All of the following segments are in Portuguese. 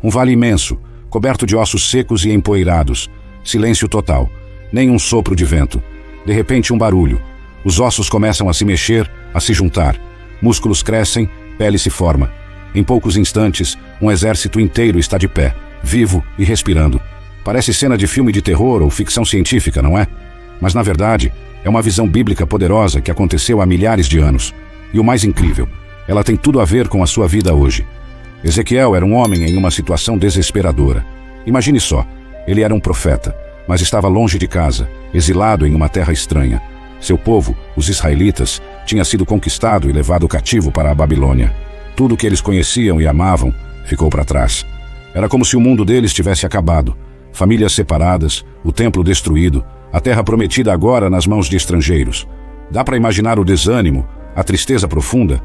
Um vale imenso, coberto de ossos secos e empoeirados. Silêncio total. Nem um sopro de vento. De repente, um barulho. Os ossos começam a se mexer, a se juntar. Músculos crescem, pele se forma. Em poucos instantes, um exército inteiro está de pé, vivo e respirando. Parece cena de filme de terror ou ficção científica, não é? Mas, na verdade, é uma visão bíblica poderosa que aconteceu há milhares de anos. E o mais incrível, ela tem tudo a ver com a sua vida hoje. Ezequiel era um homem em uma situação desesperadora. Imagine só, ele era um profeta, mas estava longe de casa, exilado em uma terra estranha. Seu povo, os israelitas, tinha sido conquistado e levado cativo para a Babilônia. Tudo que eles conheciam e amavam ficou para trás. Era como se o mundo deles tivesse acabado. Famílias separadas, o templo destruído, a terra prometida agora nas mãos de estrangeiros. Dá para imaginar o desânimo, a tristeza profunda?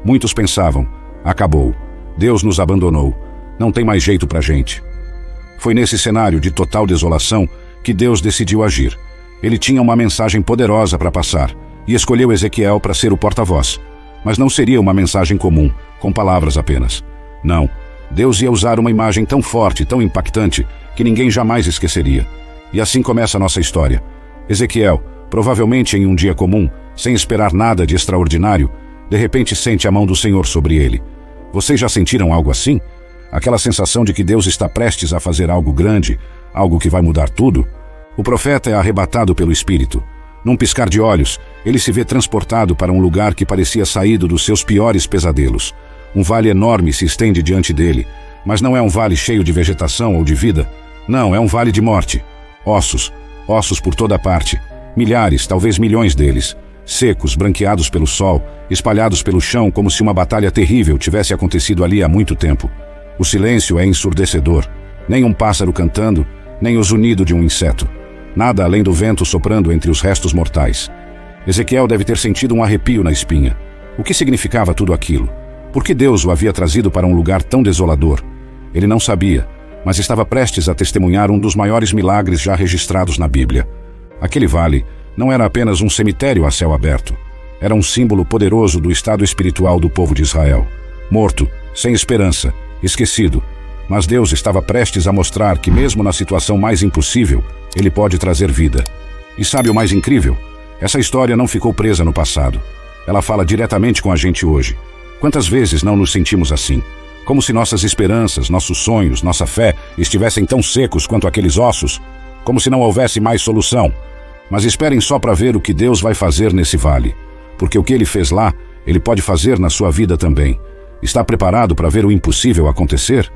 Muitos pensavam, acabou, Deus nos abandonou, não tem mais jeito pra gente. Foi nesse cenário de total desolação que Deus decidiu agir. Ele tinha uma mensagem poderosa para passar e escolheu Ezequiel para ser o porta-voz. Mas não seria uma mensagem comum, com palavras apenas. Não, Deus ia usar uma imagem tão forte, tão impactante, que ninguém jamais esqueceria. E assim começa a nossa história. Ezequiel, provavelmente em um dia comum, sem esperar nada de extraordinário, de repente sente a mão do Senhor sobre ele. Vocês já sentiram algo assim? Aquela sensação de que Deus está prestes a fazer algo grande, algo que vai mudar tudo? O profeta é arrebatado pelo Espírito. Num piscar de olhos, ele se vê transportado para um lugar que parecia saído dos seus piores pesadelos. Um vale enorme se estende diante dele, mas não é um vale cheio de vegetação ou de vida. Não, é um vale de morte. Ossos, ossos por toda parte. Milhares, talvez milhões deles. Secos, branqueados pelo sol, espalhados pelo chão como se uma batalha terrível tivesse acontecido ali há muito tempo. O silêncio é ensurdecedor. Nem um pássaro cantando, nem o zunido de um inseto. Nada além do vento soprando entre os restos mortais. Ezequiel deve ter sentido um arrepio na espinha. O que significava tudo aquilo? Por que Deus o havia trazido para um lugar tão desolador? Ele não sabia, mas estava prestes a testemunhar um dos maiores milagres já registrados na Bíblia. Aquele vale não era apenas um cemitério a céu aberto. Era um símbolo poderoso do estado espiritual do povo de Israel. Morto, sem esperança, esquecido. Mas Deus estava prestes a mostrar que mesmo na situação mais impossível, Ele pode trazer vida. E sabe o mais incrível? Essa história não ficou presa no passado. Ela fala diretamente com a gente hoje. Quantas vezes não nos sentimos assim? Como se nossas esperanças, nossos sonhos, nossa fé estivessem tão secos quanto aqueles ossos? Como se não houvesse mais solução? Mas esperem só para ver o que Deus vai fazer nesse vale. Porque o que Ele fez lá, Ele pode fazer na sua vida também. Está preparado para ver o impossível acontecer?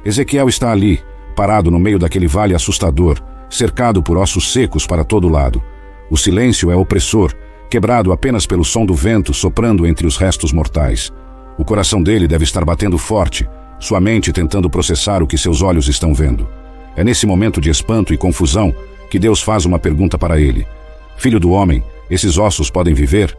Ezequiel está ali, parado no meio daquele vale assustador, cercado por ossos secos para todo lado. O silêncio é opressor, quebrado apenas pelo som do vento soprando entre os restos mortais. O coração dele deve estar batendo forte, sua mente tentando processar o que seus olhos estão vendo. É nesse momento de espanto e confusão que Deus faz uma pergunta para ele. Filho do homem, esses ossos podem viver?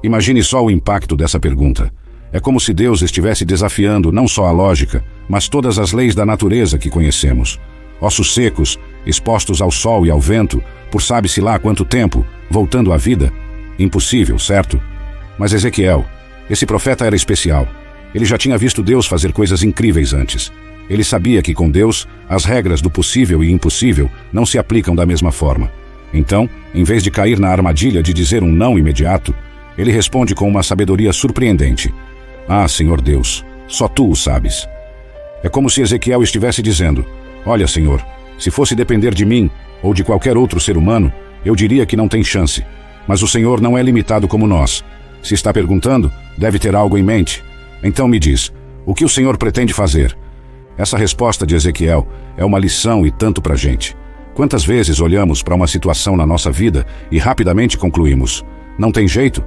Imagine só o impacto dessa pergunta. É como se Deus estivesse desafiando não só a lógica, mas todas as leis da natureza que conhecemos. Ossos secos, expostos ao sol e ao vento, por sabe-se lá quanto tempo, voltando à vida. Impossível, certo? Mas Ezequiel, esse profeta era especial. Ele já tinha visto Deus fazer coisas incríveis antes. Ele sabia que com Deus, as regras do possível e impossível não se aplicam da mesma forma. Então, em vez de cair na armadilha de dizer um não imediato, ele responde com uma sabedoria surpreendente. Ah, Senhor Deus, só Tu o sabes. É como se Ezequiel estivesse dizendo, olha, Senhor, se fosse depender de mim ou de qualquer outro ser humano, eu diria que não tem chance. Mas o Senhor não é limitado como nós. Se está perguntando, deve ter algo em mente. Então me diz, o que o Senhor pretende fazer? Essa resposta de Ezequiel é uma lição e tanto para a gente. Quantas vezes olhamos para uma situação na nossa vida e rapidamente concluímos, não tem jeito?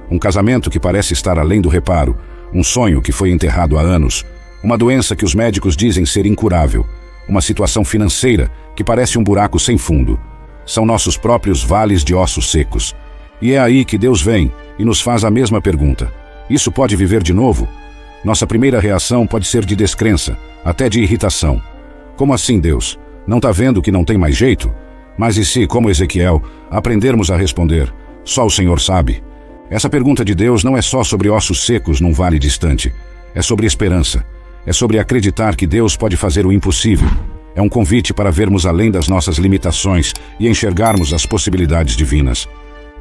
Um casamento que parece estar além do reparo, um sonho que foi enterrado há anos, uma doença que os médicos dizem ser incurável, uma situação financeira que parece um buraco sem fundo. São nossos próprios vales de ossos secos. E é aí que Deus vem e nos faz a mesma pergunta. Isso pode viver de novo? Nossa primeira reação pode ser de descrença, até de irritação. Como assim, Deus? Não está vendo que não tem mais jeito? Mas e se, como Ezequiel, aprendermos a responder, só o Senhor sabe? Essa pergunta de Deus não é só sobre ossos secos num vale distante. É sobre esperança. É sobre acreditar que Deus pode fazer o impossível. É um convite para vermos além das nossas limitações e enxergarmos as possibilidades divinas.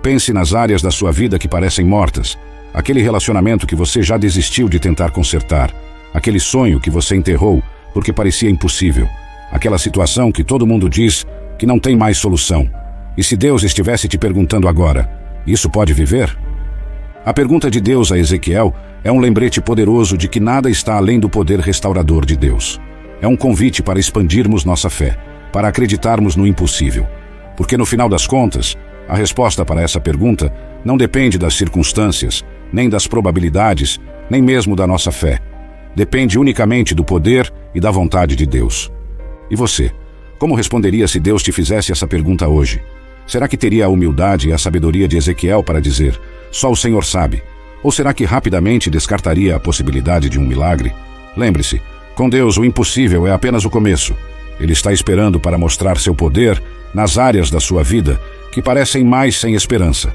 Pense nas áreas da sua vida que parecem mortas. Aquele relacionamento que você já desistiu de tentar consertar. Aquele sonho que você enterrou porque parecia impossível. Aquela situação que todo mundo diz que não tem mais solução. E se Deus estivesse te perguntando agora, isso pode viver? A pergunta de Deus a Ezequiel é um lembrete poderoso de que nada está além do poder restaurador de Deus. É um convite para expandirmos nossa fé, para acreditarmos no impossível. Porque no final das contas, a resposta para essa pergunta não depende das circunstâncias, nem das probabilidades, nem mesmo da nossa fé. Depende unicamente do poder e da vontade de Deus. E você? Como responderia se Deus te fizesse essa pergunta hoje? Será que teria a humildade e a sabedoria de Ezequiel para dizer, só o Senhor sabe? Ou será que rapidamente descartaria a possibilidade de um milagre? Lembre-se, com Deus o impossível é apenas o começo. Ele está esperando para mostrar seu poder nas áreas da sua vida que parecem mais sem esperança.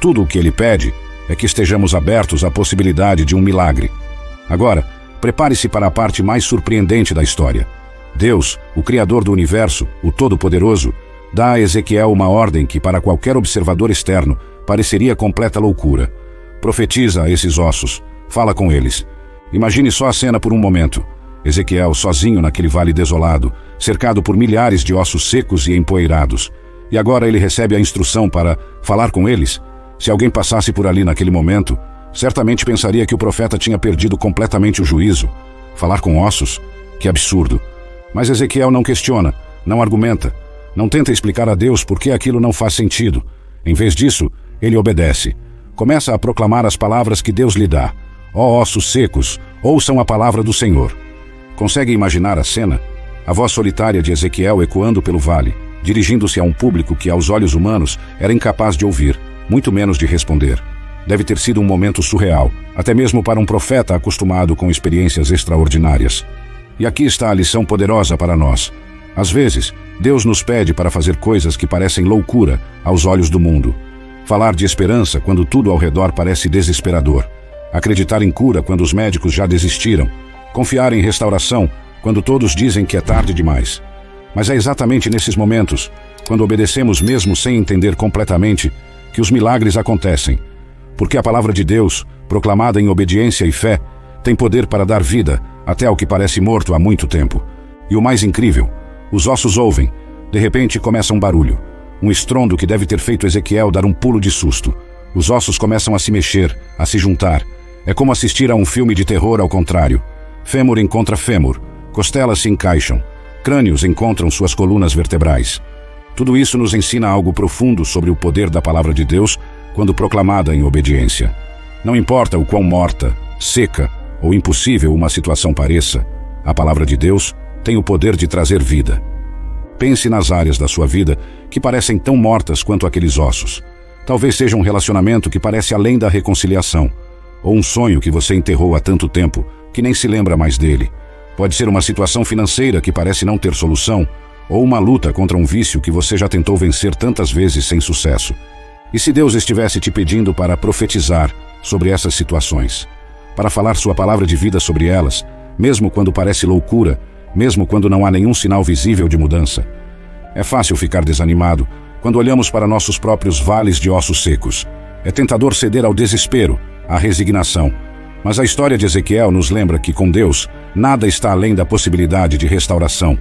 Tudo o que Ele pede é que estejamos abertos à possibilidade de um milagre. Agora, prepare-se para a parte mais surpreendente da história. Deus, o Criador do Universo, o Todo-Poderoso, dá a Ezequiel uma ordem que para qualquer observador externo pareceria completa loucura. Profetiza a esses ossos, fala com eles. Imagine só a cena por um momento. Ezequiel sozinho naquele vale desolado, cercado por milhares de ossos secos e empoeirados. E agora ele recebe a instrução para falar com eles. Se alguém passasse por ali naquele momento, certamente pensaria que o profeta tinha perdido completamente o juízo. Falar com ossos? Que absurdo. Mas Ezequiel não questiona, não argumenta, não tenta explicar a Deus por que aquilo não faz sentido. Em vez disso, ele obedece. Começa a proclamar as palavras que Deus lhe dá. Ó ossos secos, ouçam a palavra do Senhor. Consegue imaginar a cena? A voz solitária de Ezequiel ecoando pelo vale, dirigindo-se a um público que aos olhos humanos era incapaz de ouvir, muito menos de responder. Deve ter sido um momento surreal, até mesmo para um profeta acostumado com experiências extraordinárias. E aqui está a lição poderosa para nós. Às vezes, Deus nos pede para fazer coisas que parecem loucura aos olhos do mundo. Falar de esperança quando tudo ao redor parece desesperador. Acreditar em cura quando os médicos já desistiram. Confiar em restauração quando todos dizem que é tarde demais. Mas é exatamente nesses momentos, quando obedecemos mesmo sem entender completamente, que os milagres acontecem. Porque a palavra de Deus, proclamada em obediência e fé, tem poder para dar vida até ao que parece morto há muito tempo. E o mais incrível, os ossos ouvem. De repente começa um barulho. Um estrondo que deve ter feito Ezequiel dar um pulo de susto. Os ossos começam a se mexer, a se juntar. É como assistir a um filme de terror ao contrário. Fêmur encontra fêmur, costelas se encaixam, crânios encontram suas colunas vertebrais. Tudo isso nos ensina algo profundo sobre o poder da palavra de Deus quando proclamada em obediência. Não importa o quão morta, seca ou impossível uma situação pareça, a palavra de Deus tem o poder de trazer vida. Pense nas áreas da sua vida que parecem tão mortas quanto aqueles ossos. Talvez seja um relacionamento que parece além da reconciliação, ou um sonho que você enterrou há tanto tempo que nem se lembra mais dele. Pode ser uma situação financeira que parece não ter solução, ou uma luta contra um vício que você já tentou vencer tantas vezes sem sucesso. E se Deus estivesse te pedindo para profetizar sobre essas situações, para falar sua palavra de vida sobre elas, mesmo quando parece loucura, mesmo quando não há nenhum sinal visível de mudança? É fácil ficar desanimado quando olhamos para nossos próprios vales de ossos secos. É tentador ceder ao desespero, à resignação. Mas a história de Ezequiel nos lembra que, com Deus, nada está além da possibilidade de restauração.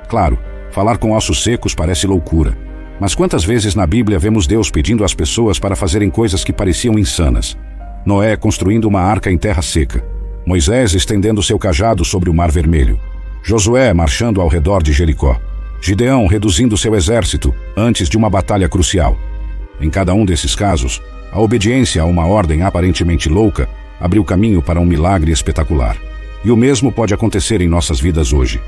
Claro, falar com ossos secos parece loucura. Mas quantas vezes na Bíblia vemos Deus pedindo às pessoas para fazerem coisas que pareciam insanas? Noé construindo uma arca em terra seca. Moisés estendendo seu cajado sobre o Mar Vermelho. Josué marchando ao redor de Jericó. Gideão reduzindo seu exército antes de uma batalha crucial. Em cada um desses casos, a obediência a uma ordem aparentemente louca abriu caminho para um milagre espetacular. E o mesmo pode acontecer em nossas vidas hoje.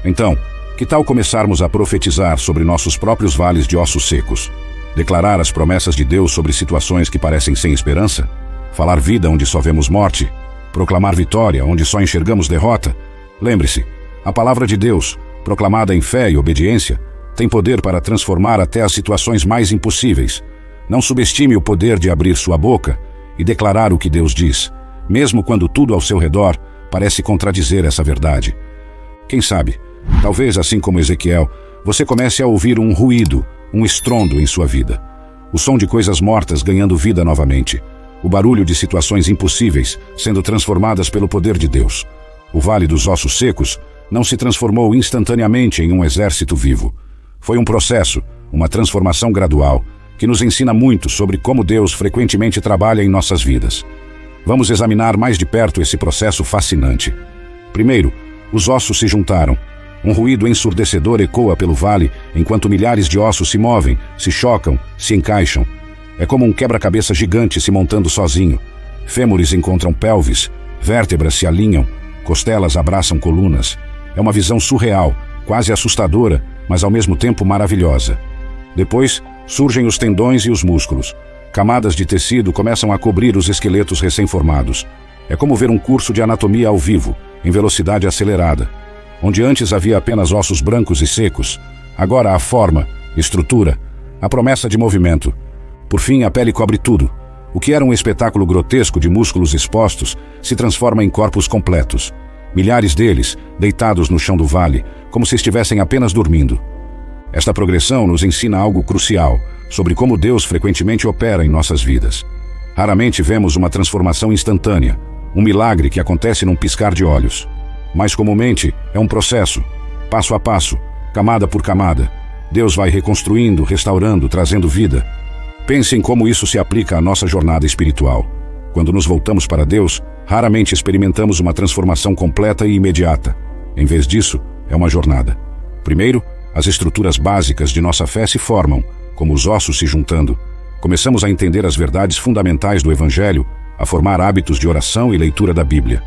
Então, que tal começarmos a profetizar sobre nossos próprios vales de ossos secos? Declarar as promessas de Deus sobre situações que parecem sem esperança? Falar vida onde só vemos morte? Proclamar vitória onde só enxergamos derrota? Lembre-se, a palavra de Deus, proclamada em fé e obediência, tem poder para transformar até as situações mais impossíveis. Não subestime o poder de abrir sua boca e declarar o que Deus diz, mesmo quando tudo ao seu redor parece contradizer essa verdade. Quem sabe, talvez assim como Ezequiel, você comece a ouvir um ruído, um estrondo em sua vida. O som de coisas mortas ganhando vida novamente. O barulho de situações impossíveis sendo transformadas pelo poder de Deus. O vale dos ossos secos não se transformou instantaneamente em um exército vivo. Foi um processo, uma transformação gradual, que nos ensina muito sobre como Deus frequentemente trabalha em nossas vidas. Vamos examinar mais de perto esse processo fascinante. Primeiro, os ossos se juntaram. Um ruído ensurdecedor ecoa pelo vale enquanto milhares de ossos se movem, se chocam, se encaixam. É como um quebra-cabeça gigante se montando sozinho. Fêmures encontram pelvis, vértebras se alinham, costelas abraçam colunas. É uma visão surreal, quase assustadora, mas ao mesmo tempo maravilhosa. Depois, surgem os tendões e os músculos. Camadas de tecido começam a cobrir os esqueletos recém-formados. É como ver um curso de anatomia ao vivo, em velocidade acelerada. Onde antes havia apenas ossos brancos e secos, agora há forma, estrutura, a promessa de movimento. Por fim, a pele cobre tudo. O que era um espetáculo grotesco de músculos expostos se transforma em corpos completos. Milhares deles, deitados no chão do vale, como se estivessem apenas dormindo. Esta progressão nos ensina algo crucial sobre como Deus frequentemente opera em nossas vidas. Raramente vemos uma transformação instantânea, um milagre que acontece num piscar de olhos. Mais comumente, é um processo, passo a passo, camada por camada. Deus vai reconstruindo, restaurando, trazendo vida. Pense em como isso se aplica à nossa jornada espiritual. Quando nos voltamos para Deus, raramente experimentamos uma transformação completa e imediata. Em vez disso, é uma jornada. Primeiro, as estruturas básicas de nossa fé se formam, como os ossos se juntando. Começamos a entender as verdades fundamentais do Evangelho, a formar hábitos de oração e leitura da Bíblia.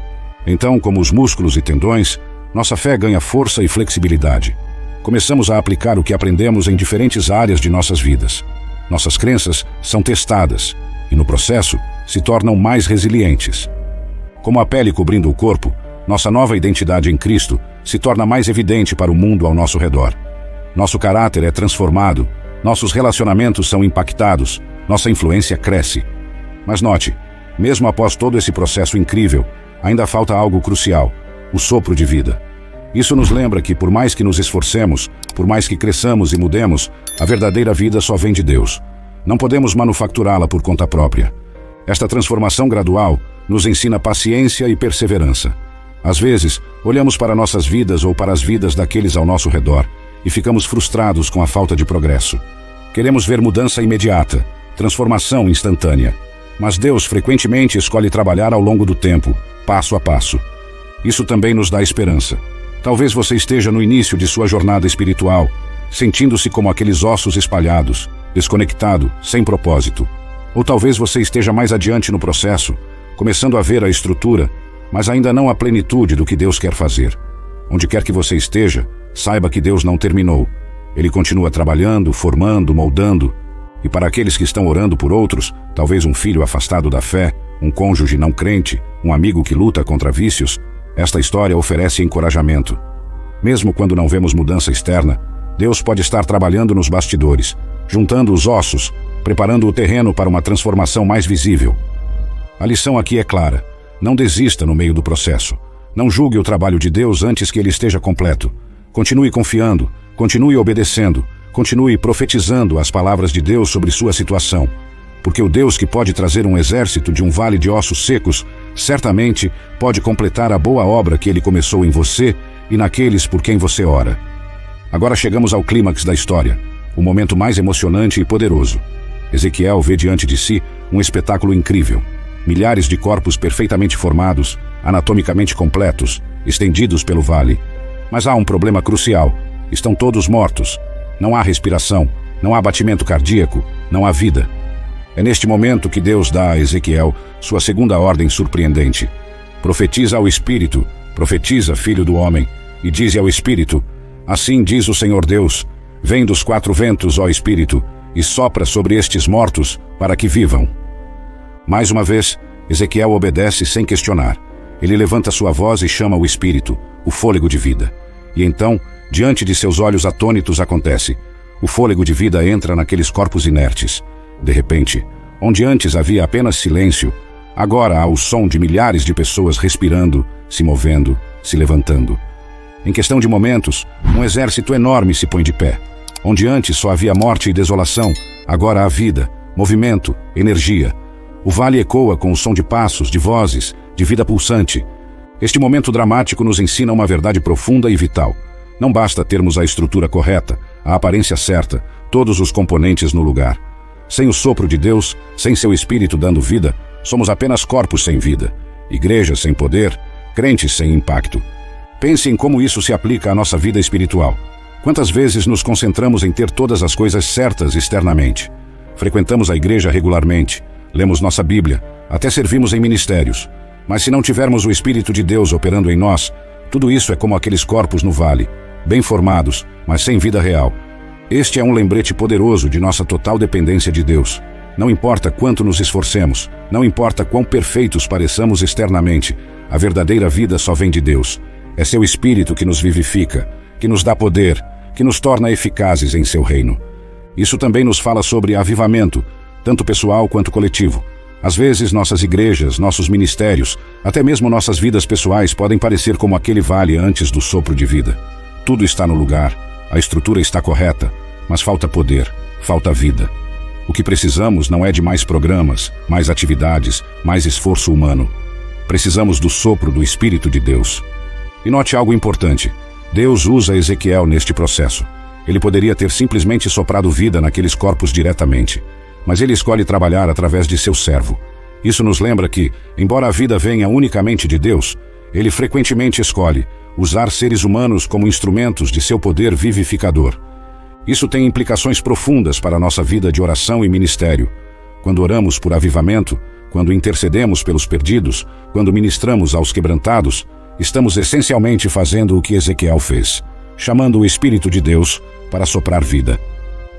Então, como os músculos e tendões, nossa fé ganha força e flexibilidade. Começamos a aplicar o que aprendemos em diferentes áreas de nossas vidas. Nossas crenças são testadas e, no processo, se tornam mais resilientes. Como a pele cobrindo o corpo, nossa nova identidade em Cristo se torna mais evidente para o mundo ao nosso redor. Nosso caráter é transformado, nossos relacionamentos são impactados, nossa influência cresce. Mas note, mesmo após todo esse processo incrível, ainda falta algo crucial, o sopro de vida. Isso nos lembra que, por mais que nos esforcemos, por mais que cresçamos e mudemos, a verdadeira vida só vem de Deus. Não podemos manufacturá-la por conta própria. Esta transformação gradual nos ensina paciência e perseverança. Às vezes, olhamos para nossas vidas ou para as vidas daqueles ao nosso redor e ficamos frustrados com a falta de progresso. Queremos ver mudança imediata, transformação instantânea. Mas Deus frequentemente escolhe trabalhar ao longo do tempo, passo a passo. Isso também nos dá esperança. Talvez você esteja no início de sua jornada espiritual, sentindo-se como aqueles ossos espalhados, desconectado, sem propósito. Ou talvez você esteja mais adiante no processo, começando a ver a estrutura, mas ainda não a plenitude do que Deus quer fazer. Onde quer que você esteja, saiba que Deus não terminou. Ele continua trabalhando, formando, moldando. E para aqueles que estão orando por outros, talvez um filho afastado da fé, um cônjuge não crente, um amigo que luta contra vícios, esta história oferece encorajamento. Mesmo quando não vemos mudança externa, Deus pode estar trabalhando nos bastidores, juntando os ossos, preparando o terreno para uma transformação mais visível. A lição aqui é clara. Não desista no meio do processo. Não julgue o trabalho de Deus antes que ele esteja completo. Continue confiando, continue obedecendo, continue profetizando as palavras de Deus sobre sua situação. Porque o Deus que pode trazer um exército de um vale de ossos secos, certamente pode completar a boa obra que ele começou em você e naqueles por quem você ora. Agora chegamos ao clímax da história, o momento mais emocionante e poderoso. Ezequiel vê diante de si um espetáculo incrível. Milhares de corpos perfeitamente formados, anatomicamente completos, estendidos pelo vale. Mas há um problema crucial. Estão todos mortos. Não há respiração, não há batimento cardíaco, não há vida. É neste momento que Deus dá a Ezequiel sua segunda ordem surpreendente. Profetiza ao Espírito, profetiza, filho do homem, e dize ao Espírito: assim diz o Senhor Deus, vem dos quatro ventos, ó Espírito, e sopra sobre estes mortos, para que vivam. Mais uma vez, Ezequiel obedece sem questionar. Ele levanta sua voz e chama o Espírito, o fôlego de vida. E então, diante de seus olhos atônitos acontece. O fôlego de vida entra naqueles corpos inertes. De repente, onde antes havia apenas silêncio, agora há o som de milhares de pessoas respirando, se movendo, se levantando. Em questão de momentos, um exército enorme se põe de pé. Onde antes só havia morte e desolação, agora há vida, movimento, energia. O vale ecoa com o som de passos, de vozes, de vida pulsante. Este momento dramático nos ensina uma verdade profunda e vital. Não basta termos a estrutura correta, a aparência certa, todos os componentes no lugar. Sem o sopro de Deus, sem seu Espírito dando vida, somos apenas corpos sem vida, igrejas sem poder, crentes sem impacto. Pense em como isso se aplica à nossa vida espiritual. Quantas vezes nos concentramos em ter todas as coisas certas externamente? Frequentamos a igreja regularmente, lemos nossa Bíblia, até servimos em ministérios. Mas se não tivermos o Espírito de Deus operando em nós, tudo isso é como aqueles corpos no vale, bem formados, mas sem vida real. Este é um lembrete poderoso de nossa total dependência de Deus. Não importa quanto nos esforcemos, não importa quão perfeitos pareçamos externamente, a verdadeira vida só vem de Deus. É seu Espírito que nos vivifica, que nos dá poder, que nos torna eficazes em seu reino. Isso também nos fala sobre avivamento, tanto pessoal quanto coletivo. Às vezes nossas igrejas, nossos ministérios, até mesmo nossas vidas pessoais podem parecer como aquele vale antes do sopro de vida. Tudo está no lugar, a estrutura está correta, mas falta poder, falta vida. O que precisamos não é de mais programas, mais atividades, mais esforço humano. Precisamos do sopro do Espírito de Deus. E note algo importante. Deus usa Ezequiel neste processo. Ele poderia ter simplesmente soprado vida naqueles corpos diretamente, mas ele escolhe trabalhar através de seu servo. Isso nos lembra que, embora a vida venha unicamente de Deus, ele frequentemente escolhe usar seres humanos como instrumentos de seu poder vivificador. Isso tem implicações profundas para a nossa vida de oração e ministério. Quando oramos por avivamento, quando intercedemos pelos perdidos, quando ministramos aos quebrantados, estamos essencialmente fazendo o que Ezequiel fez, chamando o Espírito de Deus para soprar vida.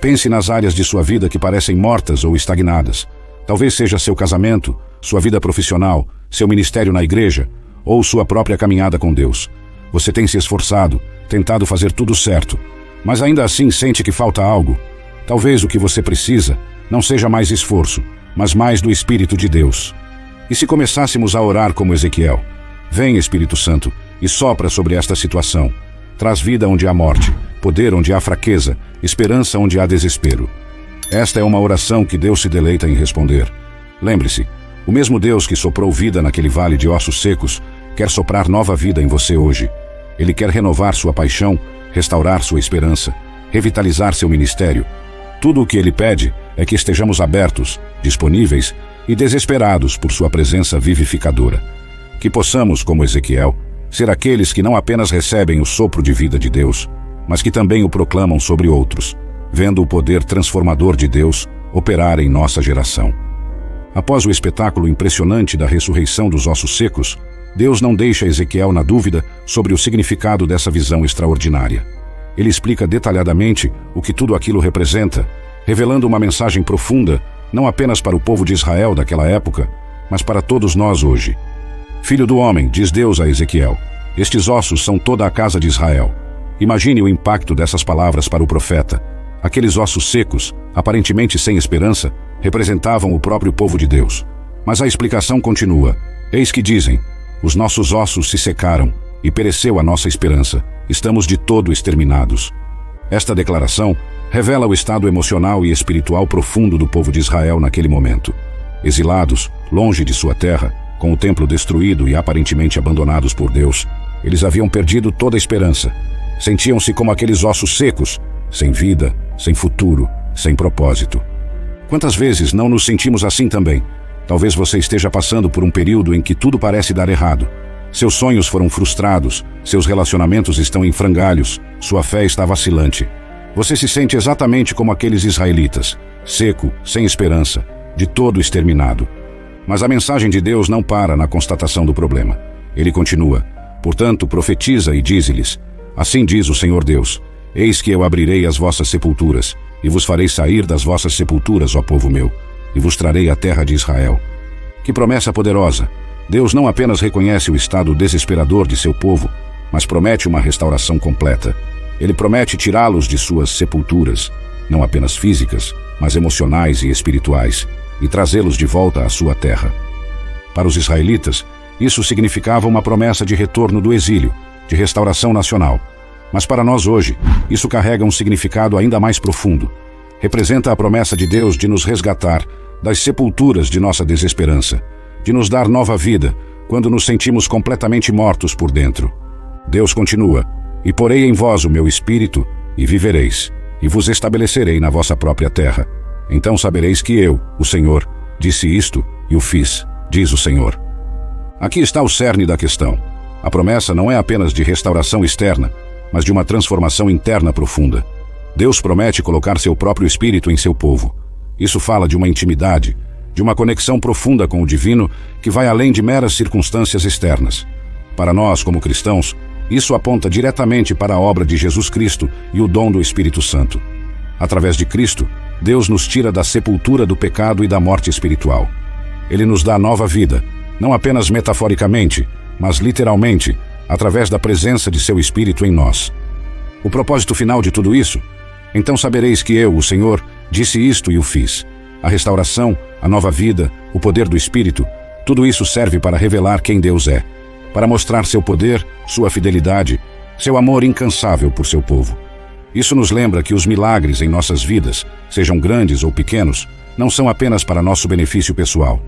Pense nas áreas de sua vida que parecem mortas ou estagnadas. Talvez seja seu casamento, sua vida profissional, seu ministério na igreja ou sua própria caminhada com Deus. Você tem se esforçado, tentado fazer tudo certo, mas ainda assim sente que falta algo. Talvez o que você precisa não seja mais esforço, mas mais do Espírito de Deus. E se começássemos a orar como Ezequiel? Vem, Espírito Santo, e sopra sobre esta situação. Traz vida onde há morte, poder onde há fraqueza, esperança onde há desespero. Esta é uma oração que Deus se deleita em responder. Lembre-se, o mesmo Deus que soprou vida naquele vale de ossos secos quer soprar nova vida em você hoje. Ele quer renovar sua paixão, restaurar sua esperança, revitalizar seu ministério. Tudo o que ele pede é que estejamos abertos, disponíveis e desesperados por sua presença vivificadora. Que possamos, como Ezequiel, ser aqueles que não apenas recebem o sopro de vida de Deus, mas que também o proclamam sobre outros, vendo o poder transformador de Deus operar em nossa geração. Após o espetáculo impressionante da ressurreição dos ossos secos, Deus não deixa Ezequiel na dúvida sobre o significado dessa visão extraordinária. Ele explica detalhadamente o que tudo aquilo representa, revelando uma mensagem profunda, não apenas para o povo de Israel daquela época, mas para todos nós hoje. Filho do homem, diz Deus a Ezequiel, estes ossos são toda a casa de Israel. Imagine o impacto dessas palavras para o profeta. Aqueles ossos secos, aparentemente sem esperança, representavam o próprio povo de Deus. Mas a explicação continua. Eis que dizem, os nossos ossos se secaram e pereceu a nossa esperança. Estamos de todo exterminados. Esta declaração revela o estado emocional e espiritual profundo do povo de Israel naquele momento. Exilados, longe de sua terra, com o templo destruído e aparentemente abandonados por Deus, eles haviam perdido toda a esperança. Sentiam-se como aqueles ossos secos, sem vida, sem futuro, sem propósito. Quantas vezes não nos sentimos assim também? Talvez você esteja passando por um período em que tudo parece dar errado. Seus sonhos foram frustrados, seus relacionamentos estão em frangalhos, sua fé está vacilante. Você se sente exatamente como aqueles israelitas, seco, sem esperança, de todo exterminado. Mas a mensagem de Deus não para na constatação do problema. Ele continua, portanto, profetiza e dize-lhes, assim diz o Senhor Deus, eis que eu abrirei as vossas sepulturas, e vos farei sair das vossas sepulturas, ó povo meu, e vos trarei a terra de Israel. Que promessa poderosa! Deus não apenas reconhece o estado desesperador de seu povo, mas promete uma restauração completa. Ele promete tirá-los de suas sepulturas, não apenas físicas, mas emocionais e espirituais, e trazê-los de volta à sua terra. Para os israelitas, Isso significava uma promessa de retorno do exílio, de restauração nacional. Mas para nós hoje, isso carrega um significado ainda mais profundo. Representa a promessa de Deus de nos resgatar das sepulturas de nossa desesperança, de nos dar nova vida quando nos sentimos completamente mortos por dentro. Deus continua: "E porei em vós o meu espírito, e vivereis, e vos estabelecerei na vossa própria terra. Então sabereis que eu, o Senhor, disse isto e o fiz, diz o Senhor." Aqui está o cerne da questão. A promessa não é apenas de restauração externa, mas de uma transformação interna profunda. Deus promete colocar seu próprio espírito em seu povo. Isso fala de uma intimidade, de uma conexão profunda com o divino que vai além de meras circunstâncias externas. Para nós, como cristãos, isso aponta diretamente para a obra de Jesus Cristo e o dom do Espírito Santo. Através de Cristo, Deus nos tira da sepultura do pecado e da morte espiritual. Ele nos dá nova vida, não apenas metaforicamente, mas literalmente, através da presença de seu Espírito em nós. O propósito final de tudo isso? Então sabereis que eu, o Senhor, disse isto e o fiz. A restauração, a nova vida, o poder do Espírito, tudo isso serve para revelar quem Deus é, para mostrar seu poder, sua fidelidade, seu amor incansável por seu povo. Isso nos lembra que os milagres em nossas vidas, sejam grandes ou pequenos, não são apenas para nosso benefício pessoal.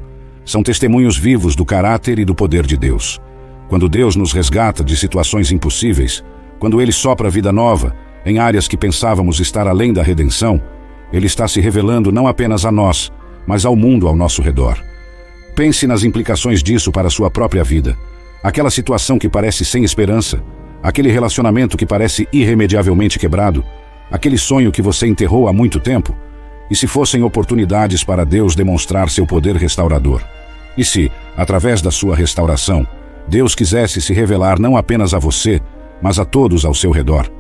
São testemunhos vivos do caráter e do poder de Deus. Quando Deus nos resgata de situações impossíveis, quando Ele sopra vida nova em áreas que pensávamos estar além da redenção, Ele está se revelando não apenas a nós, mas ao mundo ao nosso redor. Pense nas implicações disso para a sua própria vida. Aquela situação que parece sem esperança, aquele relacionamento que parece irremediavelmente quebrado, aquele sonho que você enterrou há muito tempo. E se fossem oportunidades para Deus demonstrar seu poder restaurador? E se, através da sua restauração, Deus quisesse se revelar não apenas a você, mas a todos ao seu redor?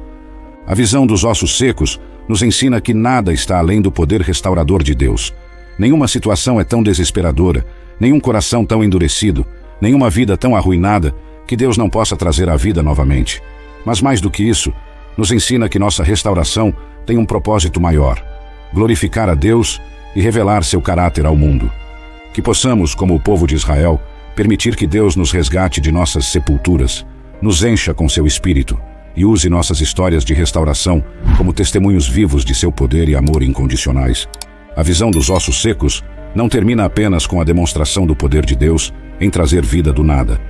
A visão dos ossos secos nos ensina que nada está além do poder restaurador de Deus. Nenhuma situação é tão desesperadora, nenhum coração tão endurecido, nenhuma vida tão arruinada que Deus não possa trazer à vida novamente. Mas mais do que isso, nos ensina que nossa restauração tem um propósito maior: glorificar a Deus e revelar seu caráter ao mundo. Que possamos, como o povo de Israel, permitir que Deus nos resgate de nossas sepulturas, nos encha com seu Espírito e use nossas histórias de restauração como testemunhos vivos de seu poder e amor incondicionais. A visão dos ossos secos não termina apenas com a demonstração do poder de Deus em trazer vida do nada.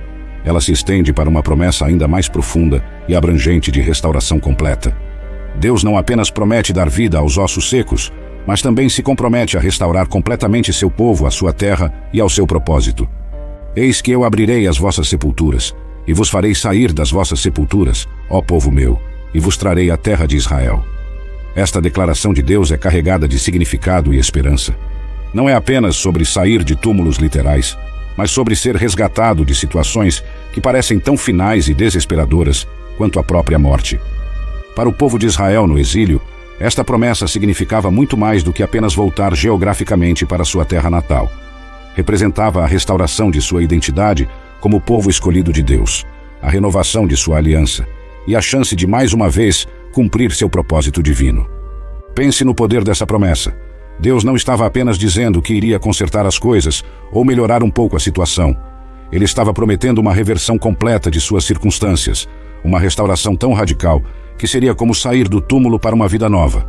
Ela se estende para uma promessa ainda mais profunda e abrangente de restauração completa. Deus não apenas promete dar vida aos ossos secos, mas também se compromete a restaurar completamente seu povo, a sua terra e ao seu propósito. Eis que eu abrirei as vossas sepulturas, e vos farei sair das vossas sepulturas, ó povo meu, e vos trarei a terra de Israel. Esta declaração de Deus é carregada de significado e esperança. Não é apenas sobre sair de túmulos literais, mas sobre ser resgatado de situações que parecem tão finais e desesperadoras quanto a própria morte. Para o povo de Israel no exílio, esta promessa significava muito mais do que apenas voltar geograficamente para sua terra natal. Representava a restauração de sua identidade como povo escolhido de Deus, a renovação de sua aliança e a chance de mais uma vez cumprir seu propósito divino. Pense no poder dessa promessa. Deus não estava apenas dizendo que iria consertar as coisas ou melhorar um pouco a situação. Ele estava prometendo uma reversão completa de suas circunstâncias, uma restauração tão radical que seria como sair do túmulo para uma vida nova.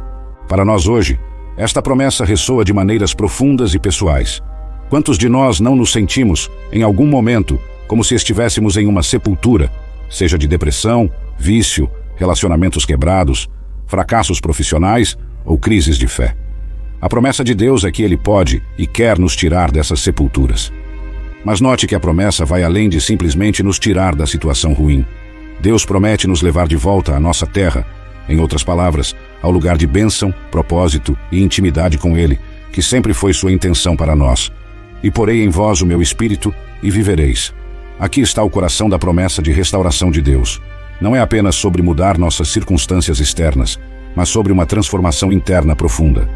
Para nós hoje, esta promessa ressoa de maneiras profundas e pessoais. Quantos de nós não nos sentimos, em algum momento, como se estivéssemos em uma sepultura, seja de depressão, vício, relacionamentos quebrados, fracassos profissionais ou crises de fé? A promessa de Deus é que Ele pode e quer nos tirar dessas sepulturas. Mas note que a promessa vai além de simplesmente nos tirar da situação ruim. Deus promete nos levar de volta à nossa terra, em outras palavras, ao lugar de bênção, propósito e intimidade com Ele, que sempre foi sua intenção para nós. E porei em vós o meu espírito e vivereis. Aqui está o coração da promessa de restauração de Deus. Não é apenas sobre mudar nossas circunstâncias externas, mas sobre uma transformação interna profunda.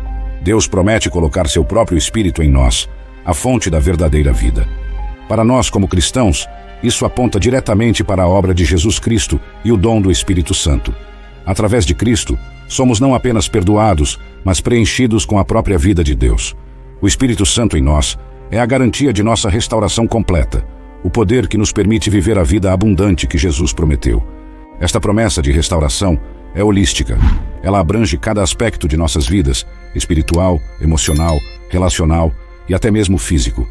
Deus promete colocar seu próprio espírito em nós, a fonte da verdadeira vida. Para nós, como cristãos, isso aponta diretamente para a obra de Jesus Cristo e o dom do Espírito Santo. Através de Cristo, somos não apenas perdoados, mas preenchidos com a própria vida de Deus. O Espírito Santo em nós é a garantia de nossa restauração completa, o poder que nos permite viver a vida abundante que Jesus prometeu. Esta promessa de restauração é holística. Ela abrange cada aspecto de nossas vidas, espiritual, emocional, relacional e até mesmo físico.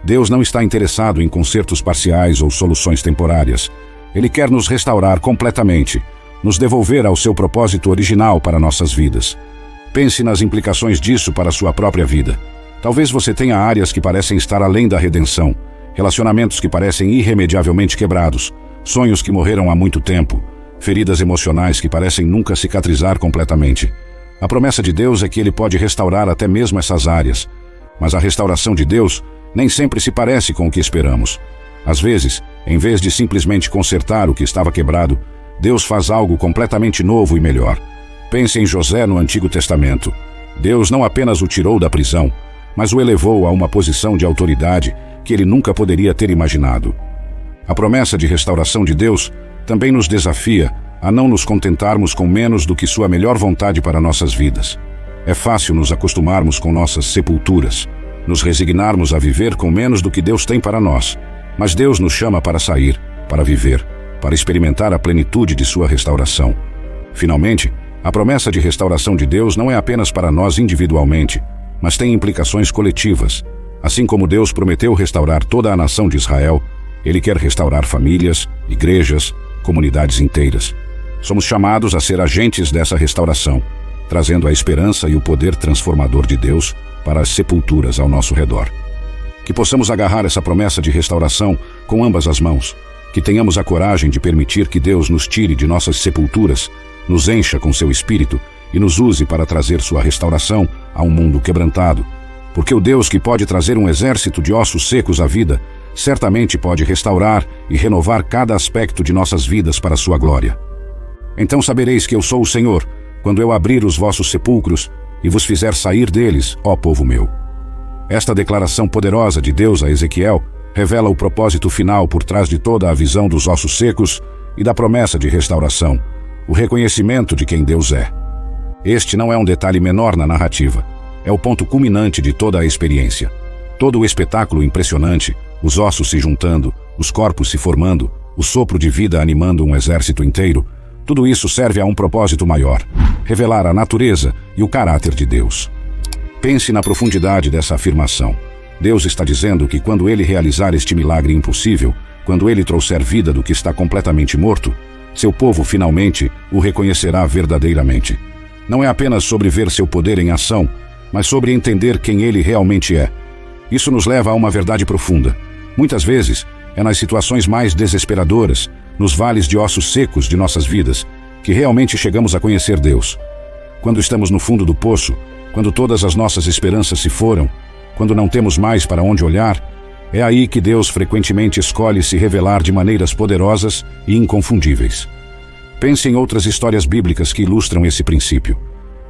Deus não está interessado em consertos parciais ou soluções temporárias. Ele quer nos restaurar completamente, nos devolver ao seu propósito original para nossas vidas. Pense nas implicações disso para a sua própria vida. Talvez você tenha áreas que parecem estar além da redenção, relacionamentos que parecem irremediavelmente quebrados, sonhos que morreram há muito tempo, feridas emocionais que parecem nunca cicatrizar completamente. A promessa de Deus é que Ele pode restaurar até mesmo essas áreas. Mas a restauração de Deus nem sempre se parece com o que esperamos. Às vezes, em vez de simplesmente consertar o que estava quebrado, Deus faz algo completamente novo e melhor. Pense em José no Antigo Testamento. Deus não apenas o tirou da prisão, mas o elevou a uma posição de autoridade que ele nunca poderia ter imaginado. A promessa de restauração de Deus também nos desafia a não nos contentarmos com menos do que sua melhor vontade para nossas vidas. É fácil nos acostumarmos com nossas sepulturas, nos resignarmos a viver com menos do que Deus tem para nós. Mas Deus nos chama para sair, para viver, para experimentar a plenitude de sua restauração. Finalmente, a promessa de restauração de Deus não é apenas para nós individualmente, mas tem implicações coletivas. Assim como Deus prometeu restaurar toda a nação de Israel, Ele quer restaurar famílias, igrejas, comunidades inteiras. Somos chamados a ser agentes dessa restauração, trazendo a esperança e o poder transformador de Deus para as sepulturas ao nosso redor. Que possamos agarrar essa promessa de restauração com ambas as mãos, que tenhamos a coragem de permitir que Deus nos tire de nossas sepulturas, nos encha com seu Espírito e nos use para trazer sua restauração a um mundo quebrantado. Porque o Deus que pode trazer um exército de ossos secos à vida, certamente pode restaurar e renovar cada aspecto de nossas vidas para sua glória. Então sabereis que eu sou o Senhor, quando eu abrir os vossos sepulcros e vos fizer sair deles, ó povo meu. Esta declaração poderosa de Deus a Ezequiel revela o propósito final por trás de toda a visão dos ossos secos e da promessa de restauração, o reconhecimento de quem Deus é. Este não é um detalhe menor na narrativa, é o ponto culminante de toda a experiência. Todo o espetáculo impressionante, os ossos se juntando, os corpos se formando, o sopro de vida animando um exército inteiro, tudo isso serve a um propósito maior, revelar a natureza e o caráter de Deus. Pense na profundidade dessa afirmação. Deus está dizendo que quando Ele realizar este milagre impossível, quando Ele trouxer vida do que está completamente morto, seu povo finalmente o reconhecerá verdadeiramente. Não é apenas sobre ver seu poder em ação, mas sobre entender quem Ele realmente é. Isso nos leva a uma verdade profunda. Muitas vezes, é nas situações mais desesperadoras, nos vales de ossos secos de nossas vidas, que realmente chegamos a conhecer Deus. Quando estamos no fundo do poço, quando todas as nossas esperanças se foram, quando não temos mais para onde olhar, é aí que Deus frequentemente escolhe se revelar de maneiras poderosas e inconfundíveis. Pense em outras histórias bíblicas que ilustram esse princípio.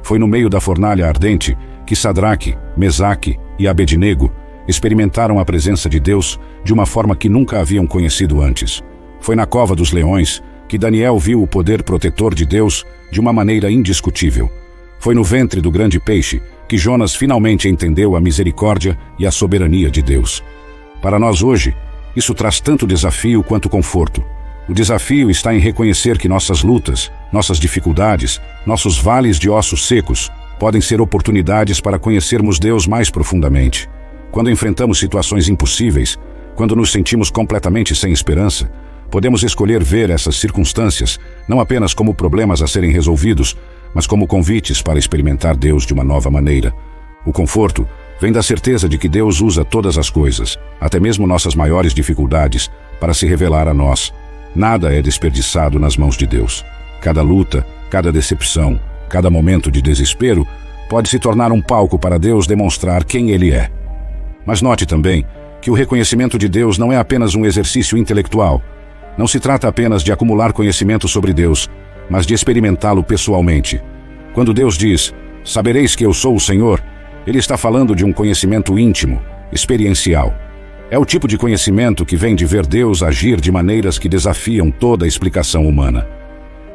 Foi no meio da fornalha ardente que Sadraque, Mesaque e Abednego experimentaram a presença de Deus de uma forma que nunca haviam conhecido antes. Foi na cova dos leões que Daniel viu o poder protetor de Deus de uma maneira indiscutível. Foi no ventre do grande peixe que Jonas finalmente entendeu a misericórdia e a soberania de Deus. Para nós hoje, isso traz tanto desafio quanto conforto. O desafio está em reconhecer que nossas lutas, nossas dificuldades, nossos vales de ossos secos podem ser oportunidades para conhecermos Deus mais profundamente. Quando enfrentamos situações impossíveis, quando nos sentimos completamente sem esperança, podemos escolher ver essas circunstâncias não apenas como problemas a serem resolvidos, mas como convites para experimentar Deus de uma nova maneira. O conforto vem da certeza de que Deus usa todas as coisas, até mesmo nossas maiores dificuldades, para se revelar a nós. Nada é desperdiçado nas mãos de Deus. Cada luta, cada decepção, cada momento de desespero pode se tornar um palco para Deus demonstrar quem Ele é. Mas note também que o reconhecimento de Deus não é apenas um exercício intelectual. Não se trata apenas de acumular conhecimento sobre Deus, mas de experimentá-lo pessoalmente. Quando Deus diz, sabereis que eu sou o Senhor, Ele está falando de um conhecimento íntimo, experiencial. É o tipo de conhecimento que vem de ver Deus agir de maneiras que desafiam toda a explicação humana.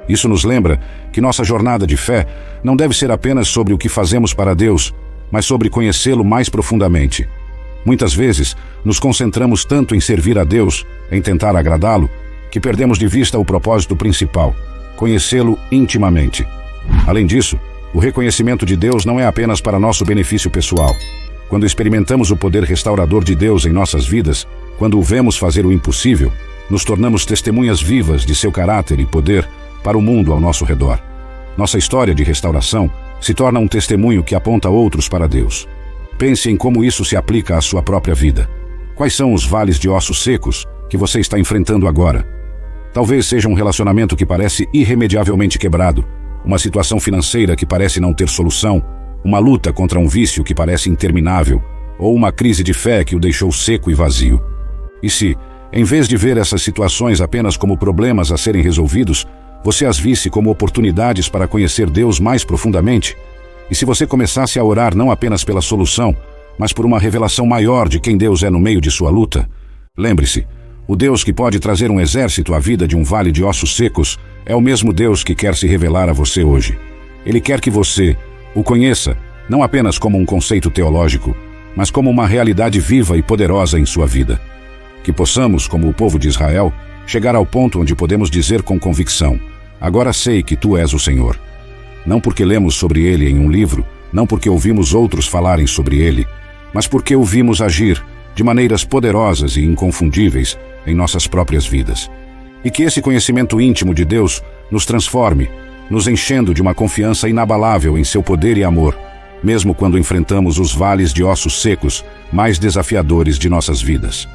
Isso nos lembra que nossa jornada de fé não deve ser apenas sobre o que fazemos para Deus, mas sobre conhecê-lo mais profundamente. Muitas vezes, nos concentramos tanto em servir a Deus, em tentar agradá-lo, que perdemos de vista o propósito principal: conhecê-lo intimamente. Além disso, o reconhecimento de Deus não é apenas para nosso benefício pessoal. Quando experimentamos o poder restaurador de Deus em nossas vidas, quando o vemos fazer o impossível, nos tornamos testemunhas vivas de seu caráter e poder para o mundo ao nosso redor. Nossa história de restauração se torna um testemunho que aponta outros para Deus. Pense em como isso se aplica à sua própria vida. Quais são os vales de ossos secos que você está enfrentando agora? Talvez seja um relacionamento que parece irremediavelmente quebrado, uma situação financeira que parece não ter solução, uma luta contra um vício que parece interminável, ou uma crise de fé que o deixou seco e vazio. E se, em vez de ver essas situações apenas como problemas a serem resolvidos, você as visse como oportunidades para conhecer Deus mais profundamente? E se você começasse a orar não apenas pela solução, mas por uma revelação maior de quem Deus é no meio de sua luta? Lembre-se, o Deus que pode trazer um exército à vida de um vale de ossos secos é o mesmo Deus que quer se revelar a você hoje. Ele quer que você o conheça, não apenas como um conceito teológico, mas como uma realidade viva e poderosa em sua vida. Que possamos, como o povo de Israel, chegar ao ponto onde podemos dizer com convicção: agora sei que tu és o Senhor. Não porque lemos sobre ele em um livro, não porque ouvimos outros falarem sobre ele, mas porque o vimos agir de maneiras poderosas e inconfundíveis em nossas próprias vidas. E que esse conhecimento íntimo de Deus nos transforme, nos enchendo de uma confiança inabalável em seu poder e amor, mesmo quando enfrentamos os vales de ossos secos mais desafiadores de nossas vidas.